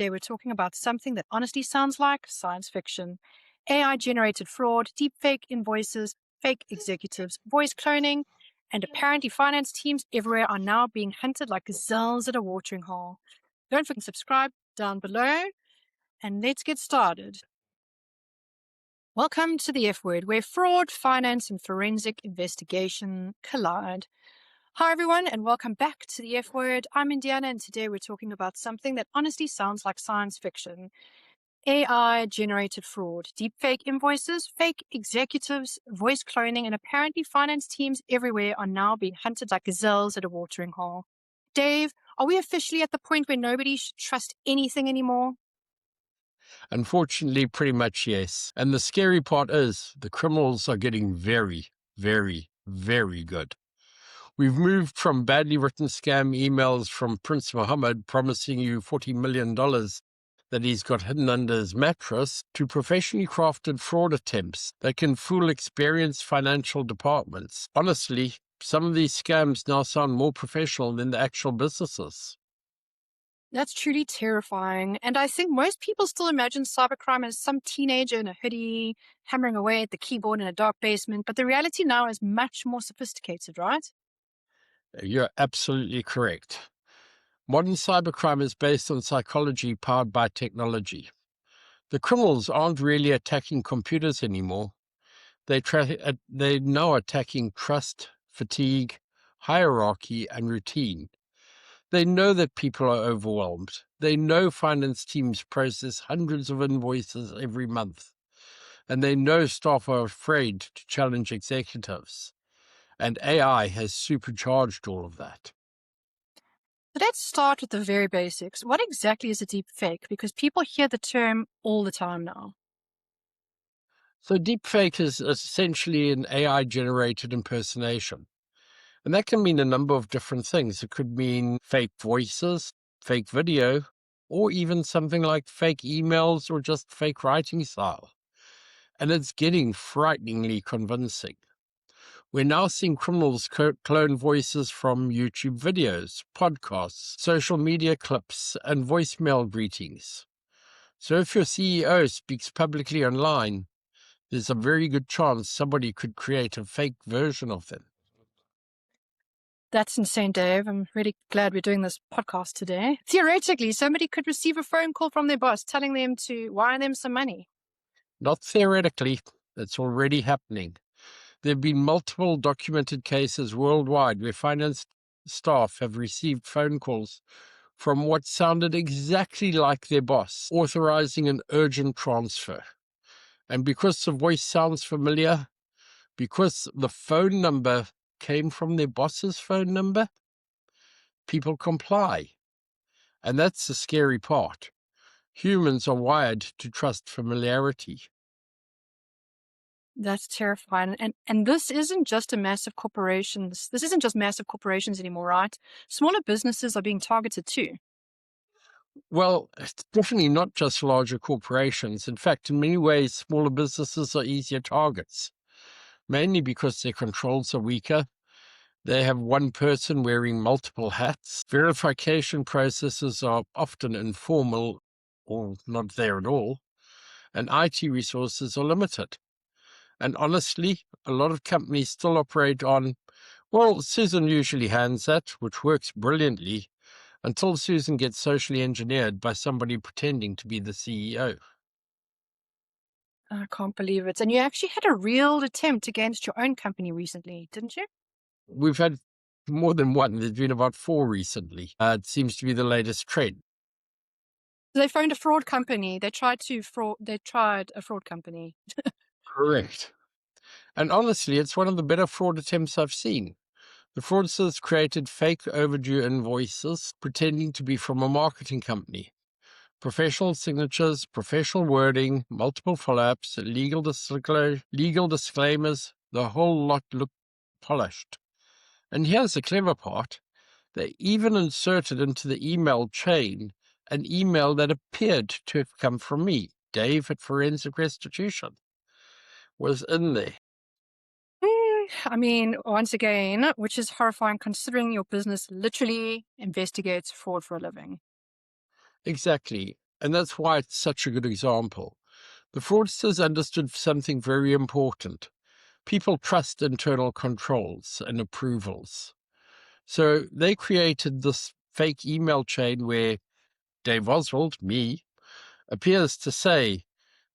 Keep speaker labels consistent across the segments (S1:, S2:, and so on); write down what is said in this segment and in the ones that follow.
S1: today we're talking about something that honestly sounds like science fiction. AI-generated fraud, deepfake invoices, fake executives, voice cloning, and apparently finance teams everywhere are now being hunted like gazelles at a watering hole. Don't forget to subscribe down below, and let's get started. Welcome to the F Word, where fraud, finance, and forensic investigation collide. Hi, everyone, and welcome back to the F Word. I'm Indianna, and today we're talking about something that honestly sounds like science fiction. AI-generated fraud, deepfake invoices, fake executives, voice cloning, and apparently finance teams everywhere are now being hunted like gazelles at a watering hole. Dave, are we officially at the point where nobody should trust anything anymore?
S2: Unfortunately, pretty much yes. And the scary part is the criminals are getting very, very, very good. We've moved from badly written scam emails from Prince Mohammed promising you $40 million that he's got hidden under his mattress to professionally crafted fraud attempts that can fool experienced financial departments. Honestly, some of these scams now sound more professional than the actual businesses.
S1: That's truly terrifying. And I think most people still imagine cybercrime as some teenager in a hoodie hammering away at the keyboard in a dark basement. But the reality now is much more sophisticated, right?
S2: You're absolutely correct. Modern cybercrime is based on psychology powered by technology. The criminals aren't really attacking computers anymore. They're now attacking trust, fatigue, hierarchy, and routine. They know that people are overwhelmed. They know finance teams process hundreds of invoices every month. And they know staff are afraid to challenge executives. And AI has supercharged all of that.
S1: So let's start with the very basics. What exactly is a deep fake? Because people hear the term all the time now.
S2: So deepfake is essentially an AI-generated impersonation. And that can mean a number of different things. It could mean fake voices, fake video, or even something like fake emails or just fake writing style. And it's getting frighteningly convincing. We're now seeing criminals clone voices from YouTube videos, podcasts, social media clips, and voicemail greetings. So if your CEO speaks publicly online, there's a very good chance somebody could create a fake version of them.
S1: That's insane, Dave. I'm really glad we're doing this podcast today. Theoretically, somebody could receive a phone call from their boss telling them to wire them some money.
S2: Not theoretically, it's already happening. There have been multiple documented cases worldwide where finance staff have received phone calls from what sounded exactly like their boss, authorizing an urgent transfer. And because the voice sounds familiar, because the phone number came from their boss's phone number, people comply. And that's the scary part. Humans are wired to trust familiarity.
S1: That's terrifying. And this isn't just a massive corporations. This isn't just massive corporations anymore, right? Smaller businesses are being targeted too.
S2: Well, it's definitely not just larger corporations. In fact, in many ways, smaller businesses are easier targets, mainly because their controls are weaker. They have one person wearing multiple hats. Verification processes are often informal or not there at all, and IT resources are limited. And honestly, a lot of companies still operate on, well, Susan usually hands that, which works brilliantly, until Susan gets socially engineered by somebody pretending to be the CEO.
S1: I can't believe it. And you actually had a real attempt against your own company recently, didn't you?
S2: We've had more than one. There's been about 4 recently. It seems to be the latest trend.
S1: They phoned a fraud company. They tried a fraud company.
S2: Correct. And honestly, it's one of the better fraud attempts I've seen. The fraudsters created fake overdue invoices pretending to be from a marketing company. Professional signatures, professional wording, multiple follow-ups, legal disclaimers, the whole lot looked polished. And here's the clever part. They even inserted into the email chain an email that appeared to have come from me, Dave at Forensic Restitution, was in there.
S1: I mean, once again, which is horrifying considering your business literally investigates fraud for a living.
S2: Exactly. And that's why it's such a good example. The fraudsters understood something very important. People trust internal controls and approvals. So they created this fake email chain where Dave Oswald, me, appears to say,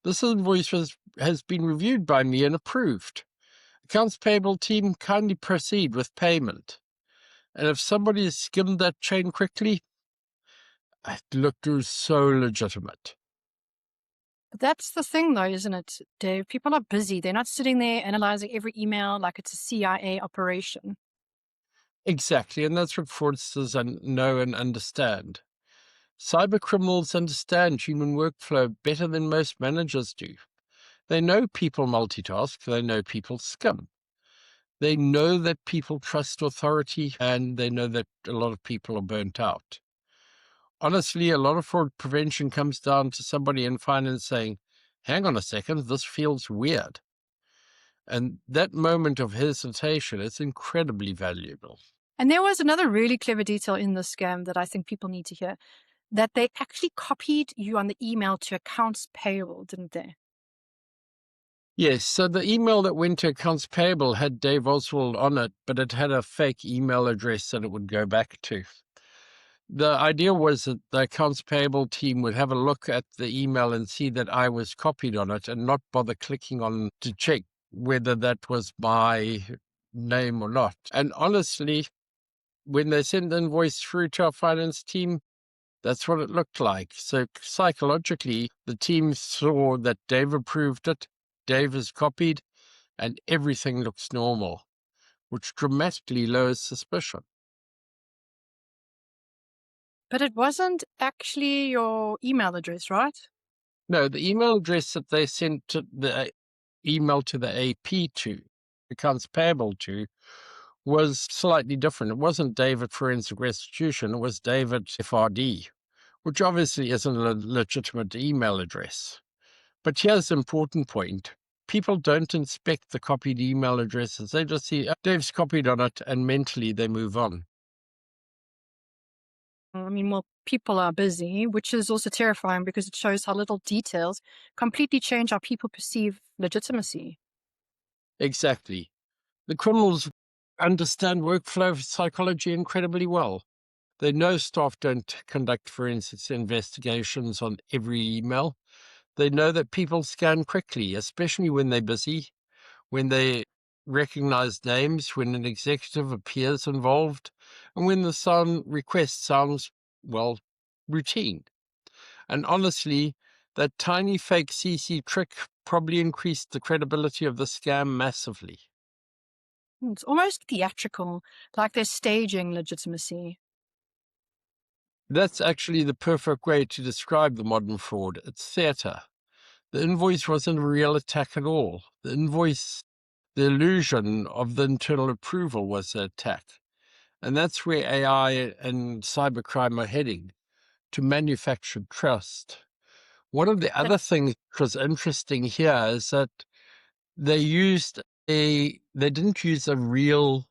S2: this invoice has been reviewed by me and approved. Accounts Payable team, kindly proceed with payment. And if somebody has skimmed that chain quickly, it looked so legitimate.
S1: But that's the thing, though, isn't it, Dave? People are busy. They're not sitting there analyzing every email like it's a CIA operation.
S2: Exactly, and that's what fraudsters know and understand. Cyber criminals understand human workflow better than most managers do. They know people multitask, they know people skim. They know that people trust authority, and they know that a lot of people are burnt out. Honestly, a lot of fraud prevention comes down to somebody in finance saying, hang on a second, this feels weird. And that moment of hesitation is incredibly valuable.
S1: And there was another really clever detail in this scam that I think people need to hear, that they actually copied you on the email to Accounts Payable, didn't they?
S2: Yes, so the email that went to Accounts Payable had Dave Oswald on it, but it had a fake email address that it would go back to. The idea was that the Accounts Payable team would have a look at the email and see that I was copied on it and not bother clicking on to check whether that was my name or not. And honestly, when they sent the invoice through to our finance team, that's what it looked like. So psychologically, the team saw that Dave approved it, Dave is copied, and everything looks normal, which dramatically lowers suspicion.
S1: But it wasn't actually your email address, right?
S2: No, the email address that they sent to the email to the AP to, accounts payable to, was slightly different. It wasn't David Forensic Restitution, it was David FRD, which obviously isn't a legitimate email address. But here's the important point. People don't inspect the copied email addresses. They just see, "Oh, Dave's copied on it," and mentally they move on.
S1: I mean, well, people are busy, which is also terrifying because it shows how little details completely change how people perceive legitimacy.
S2: Exactly. The criminals understand workflow psychology incredibly well. They know staff don't conduct forensics investigations on every email. They know that people scan quickly, especially when they're busy, when they recognize names, when an executive appears involved, and when the sound request sounds, well, routine. And honestly, that tiny fake CC trick probably increased the credibility of the scam massively.
S1: It's almost theatrical, like they're staging legitimacy.
S2: That's actually the perfect way to describe the modern fraud. It's theater. The invoice wasn't a real attack at all. The invoice, the illusion of the internal approval was the attack. And that's where AI and cybercrime are heading, to manufactured trust. One of the other things that was interesting here is that they didn't use a real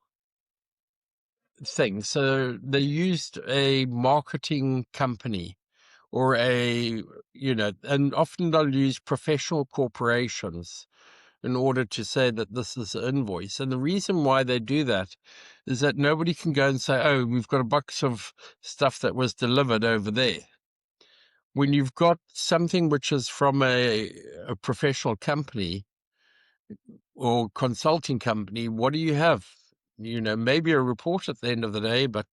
S2: thing. So they used a marketing company or and often they'll use professional corporations in order to say that this is an invoice. And the reason why they do that is that nobody can go and say, oh, we've got a box of stuff that was delivered over there. When you've got something which is from a professional company or consulting company, what do you have? Maybe a report at the end of the day, but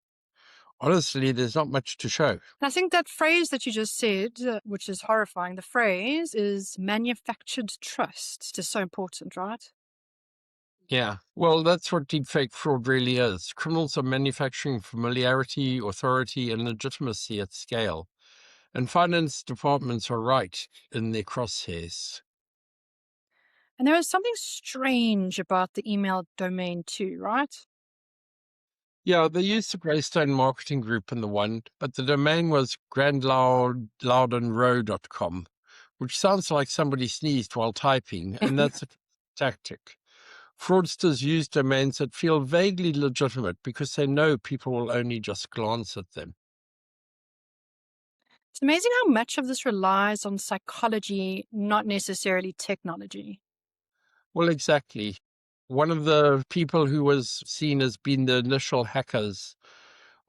S2: honestly, there's not much to show.
S1: And I think that phrase that you just said, which is horrifying, the phrase is manufactured trust. It's just so important, right?
S2: Yeah, well, that's what deepfake fraud really is. Criminals are manufacturing familiarity, authority, and legitimacy at scale. And finance departments are right in their crosshairs.
S1: And there was something strange about the email domain too, right?
S2: Yeah, they used the Greystone Marketing Group in the one, but the domain was grandloudonrow.com, which sounds like somebody sneezed while typing, and that's a tactic. Fraudsters use domains that feel vaguely legitimate because they know people will only just glance at them.
S1: It's amazing how much of this relies on psychology, not necessarily technology.
S2: Well, exactly. One of the people who was seen as being the initial hackers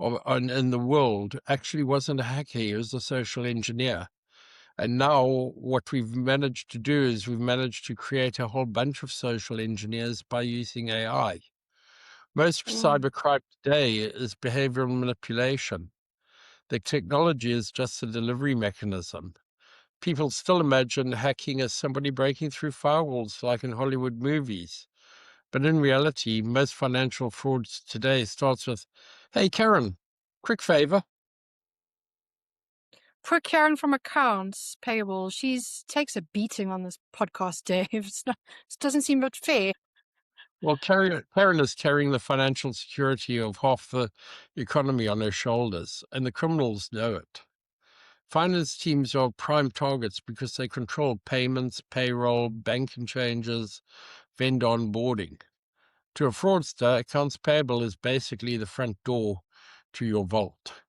S2: in the world actually wasn't a hacker, he was a social engineer. And now what we've managed to do is we've managed to create a whole bunch of social engineers by using AI. Most
S1: Mm.
S2: cybercrime today is behavioral manipulation. The technology is just a delivery mechanism. People still imagine hacking as somebody breaking through firewalls like in Hollywood movies. But in reality, most financial frauds today starts with, "Hey, Karen, quick favor."
S1: Poor Karen from Accounts Payable. She's takes a beating on this podcast, Dave. It doesn't seem but fair.
S2: Well, Karen is carrying the financial security of half the economy on her shoulders, and the criminals know it. Finance teams are prime targets because they control payments, payroll, banking changes, vendor onboarding. To a fraudster, accounts payable is basically the front door to your vault.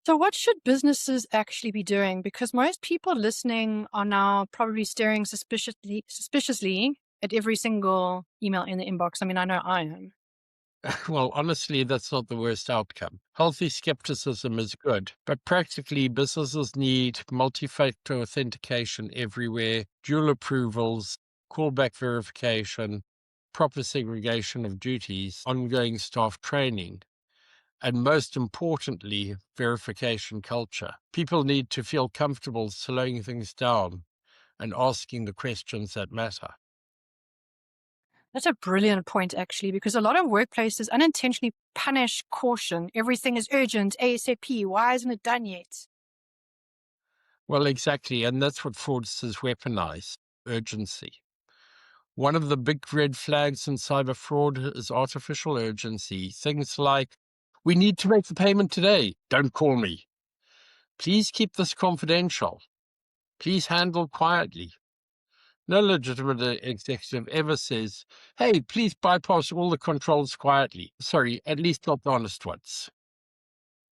S1: So, what should businesses actually be doing? Because most people listening are now probably staring suspiciously at every single email in the inbox. I mean, I know I am.
S2: Well, honestly, that's not the worst outcome. Healthy skepticism is good, but practically businesses need multi-factor authentication everywhere, dual approvals, callback verification, proper segregation of duties, ongoing staff training, and most importantly, verification culture. People need to feel comfortable slowing things down and asking the questions that matter.
S1: That's a brilliant point, actually, because a lot of workplaces unintentionally punish caution. Everything is urgent, ASAP. Why isn't it done yet?
S2: Well, exactly. And that's what fraudsters weaponize: urgency. One of the big red flags in cyber fraud is artificial urgency. Things like, "We need to make the payment today. Don't call me. Please keep this confidential. Please handle quietly." No legitimate executive ever says, "Hey, please bypass all the controls quietly." Sorry, at least not the honest ones.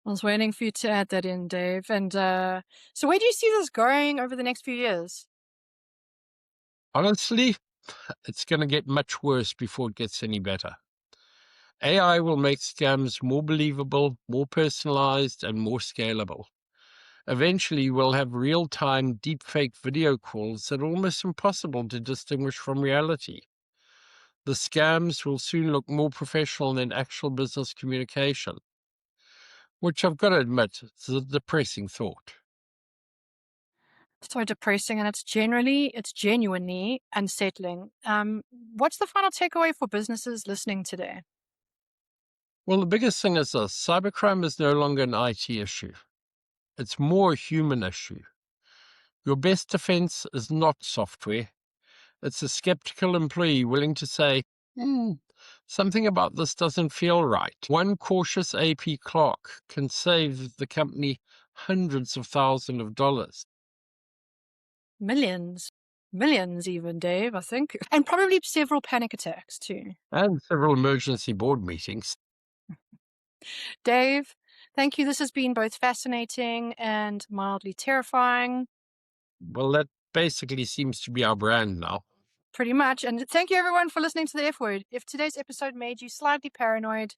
S1: I was waiting for you to add that in, Dave. And so, where do you see this going over the next few years?
S2: Honestly, it's going to get much worse before it gets any better. AI will make scams more believable, more personalized, and more scalable. Eventually, we'll have real-time deepfake video calls that are almost impossible to distinguish from reality. The scams will soon look more professional than actual business communication, which I've got to admit is a depressing thought.
S1: It's so depressing, and it's genuinely unsettling. What's the final takeaway for businesses listening today?
S2: Well, the biggest thing is this: cybercrime is no longer an IT issue. It's more a human issue. Your best defense is not software. It's a skeptical employee willing to say, "Hmm, something about this doesn't feel right." One cautious AP clerk can save the company hundreds of thousands of dollars.
S1: Millions, millions, even, Dave, I think, and probably several panic attacks too.
S2: And several emergency board meetings.
S1: Dave, thank you. This has been both fascinating and mildly terrifying.
S2: Well, that basically seems to be our brand now.
S1: Pretty much. And thank you, everyone, for listening to the F Word. If today's episode made you slightly paranoid,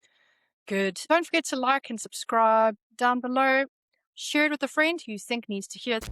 S1: good. Don't forget to like and subscribe down below. Share it with a friend who you think needs to hear it.